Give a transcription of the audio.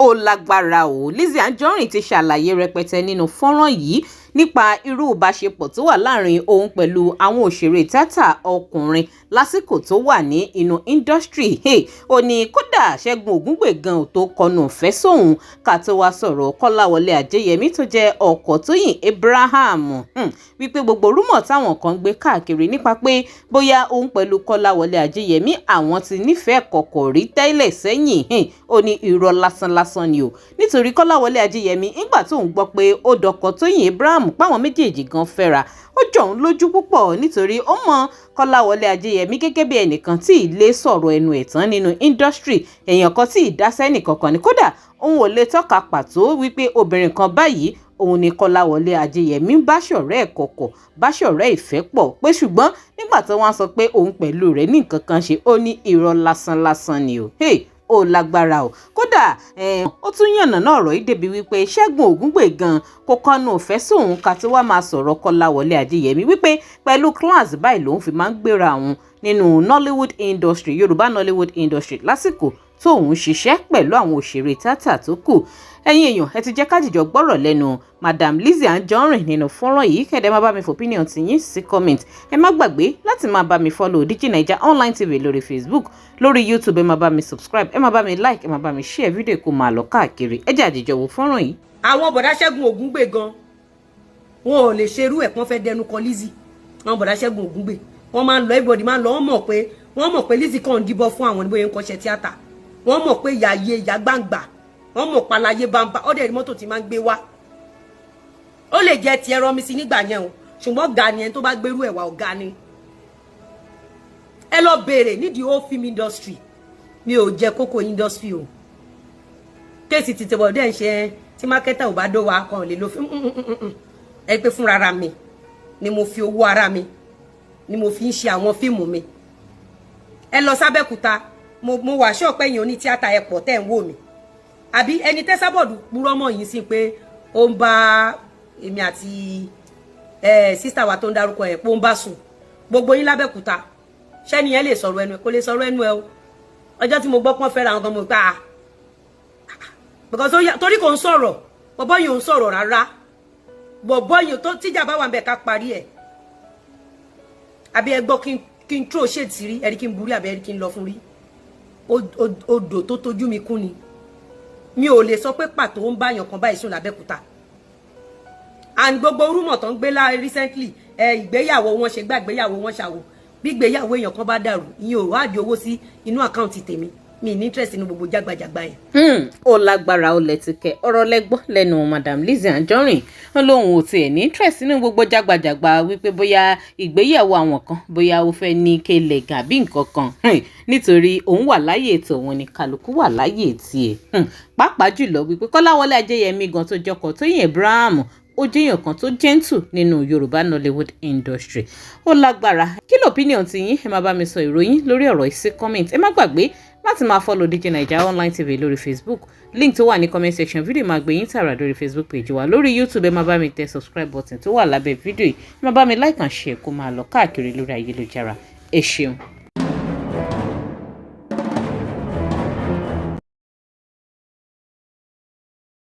ó lágbára o. Lizzy Anjorin ti ṣàlàyé rẹpẹtẹ nínú fọ́nrán yìí nípa irú ìbáṣepọ̀ tó wà láàrin òun pẹ̀lú àwọn òṣèré tíátà ọkùnrin lásìkò tó wà ní inú industry. Ó ní kódà Segun Ogungbe gan tó kọnu ìfẹ́ sóhun ká tó wá sọ̀rọ̀ Kolawole Ajeyemi tó jẹ́ ọkọ Toyin Abraham. Wípé gbogbo rúmọ̀ táwọn kan gbé káàkiri nípa pé bóyá òun pẹ̀lú Kolawole Ajeyemi àwọn ti nífẹ̀ẹ́ kọ̀kọ̀ rí tẹ́lẹ̀ sẹ́yìn. Ó ní irọ́ lásán ni o. Nítorí Kolawole Ajeyemi nígbà tó ń gbọ́ pé ó dọkọ Toyin Abraham páwọn méjèèjì gan fẹ́ra ó jọ òun lójú púpọ̀ nítorí ó mọ Kolawole Ajeyemi gẹ́gẹ́ bí ẹnìkan tí ilé sọ̀rọ̀ ẹnu ẹ̀ tán nínú industry, èèyàn kan tí ìdásẹ́ nìkankan ni, kódà òun ò lè tọ́ka pàtó wípé obìnrin kan báyìí òun ni Kolawole Ajeyemi bá ṣọ̀rẹ́ ẹ̀ kọ̀kọ̀ bá ṣọ̀rẹ́ ìfẹ́ pọ̀ pé ṣùgbọ́n nígbà tó wọ́n sọ pé òun pẹ̀lú rẹ̀ ní nǹkan kan ṣe ó ní irọ́ lásán ni o. Ó lágbára o. Kódà ó tún yànnàná ọ̀rọ̀ yìí débi wípé Segun Ogungbe gan kò kọnu ìfẹ́ sóhun ká tó wá máa sọ̀rọ̀ Kolawole Ajeyemi wípé pẹ̀lú class báyìí lòun fi máa ń gbéra òun nínú Nollywood industry, Yorùbá Nollywood industry lásìkò tóun ṣiṣẹ́ pẹ̀lú àwọn òṣèré tíátà tó kù. Ẹ̀yin èèyàn ẹ ti jẹ́ ká jìjọ gbọ́rọ̀ lẹ́nu Madam Lizzy Anjorin nínú fọ́nrán yìí. Kẹ́dẹ̀ má bá mi for opinion ti yín sí comment. Ẹ má gbàgbé láti máa bá mi follow DIGINAIJA online TV lórí Facebook, lórí YouTube ẹ má bá mi subscribe, ẹ má bá mi like, ẹ má bá mi share fídíò kó máa lọ káàkiri. Ẹ jẹ́ àjìjọ wo fọ́nrán yìí. Àwọn bọ̀dá Segun Ogungbe gan wọn ò lè ṣerú ẹ̀ pọ́n fẹ́ dẹnu kọ Lizzy. Àwọn bọ̀dá Segun Ogungbe wọ́n máa ń lọ everybody máa ń lọ wọ́n mọ̀ pé Lizzy kàn ń díbọ́ fún àwọn níbo yẹn ń kọ́ṣẹ́ tíátà. Wọ́n mọ̀ pé ìyá gbangba wọ́n mọ̀ palaye bamba ọ̀dẹ̀ rí mọ́tò tí máa ń gbé wá. Ó lè jẹ́ ti ẹ̀rọ mi sí nígbà yẹn o ṣùgbọ́n ọ̀gá ni ẹni tó bá gbérú ẹ̀ wá ọ̀gá ni. Ẹ lọ béèrè nídìí ó film industry mi ò jẹ kókó industry o. Kéèsì ti tẹ̀bọ̀ dẹ́ ń ṣe tí mákẹ́tà ò bá dó wa kan lè lo fún ẹ pé fúnra ara mi ni mo fi owó ara mi ni mo fi ń ṣe àwọn fíìmù mi. Ẹ lọ sábẹ́kúta mo wà ṣọ́ọ̀pẹ́ yìí oní tíátà ẹ̀pọ̀ tẹ́ ń wò mí àbí ẹni tẹ́sábọ̀dù purọ́ mọ́ yìí sí pé ó ń bá èmi àti sísítà wa tó ń darúkọ ẹ̀ pé ó ń bá sùn gbogbo yín lábẹ́kúta ṣẹ́ni yẹn lè sọ̀rọ̀ ẹnu ẹ̀ kó lè sọ̀rọ̀ ẹnu ẹ̀ o. Ọjọ́ tí mo gbọ́ pọ́n fẹ́ra àwọn kan mo gbà because torí kò ń sọ̀rọ̀ bọ̀bọ́ yìí ò ń sọ̀rọ̀ rárá bọ̀bọ́ yìí tó tíjà bá wà ń bẹ̀ ká parí ẹ̀ àbí ẹ gbọ́ kí n throw shade sí rí ẹ̀rí kí n burí àbí ẹ̀rí kí n lọ fún rí odò tó tójú mi kú ni mi ò lè sọ pé pàtó ń bá yàn kan báyìí sùn lábẹ́kúta and gbogbo rúmọ̀ tó ń gbé lá recently ìgbéyàwó wọn ṣe gbá ìgbéyàwó wọn ṣàwò bí ìgbéyàwó èèyàn kan bá dàrú ìyẹn ò wádìí owó sí inú àkáǹtì tèmi mi ní interest nínú gbogbo jágbajàgba yẹn. Ó lágbára ó lẹ́tìkẹ́ ọ̀rọ̀ lẹ́gbọ́ lẹ́nu Madam Lizzy Anjorin wọn lóun ò tiẹ̀ ní interest nínú gbogbo jágbajàgba wípé bóyá ìgbéyàwó àwọn kan bóyá ó fẹ́ ní kélé gàbí nǹkan kan nítorí òun wà láyé ètò òun ni kálukú wà láyé tiẹ̀. Pàápàá jùlọ wípé Kolawole Ajeyemi gan tó jọkọ̀ Toyin Abraham ó jẹ́yàn kan tó gentle nínú Yorùbá Nollywood industry. Ó lágbára. Kí ló opinion ti yín? Ẹ máa bá mi sọ ìròyìn lórí ọ̀rọ̀ yìí sí comment. Ẹ má gbàgbé láti máa follow DIGINAIJA online TV lórí Facebook. Link tó wà ní comment section fídíò máa gbé yín tààrà lórí Facebook page wa. Lórí YouTube ẹ máa bá mi tẹ subscribe button tó wà lábẹ́ fídíò yìí. Ẹ máa bá mi like and share kó máa lọ káàkiri lórí ayélujára. Ẹ ṣeun.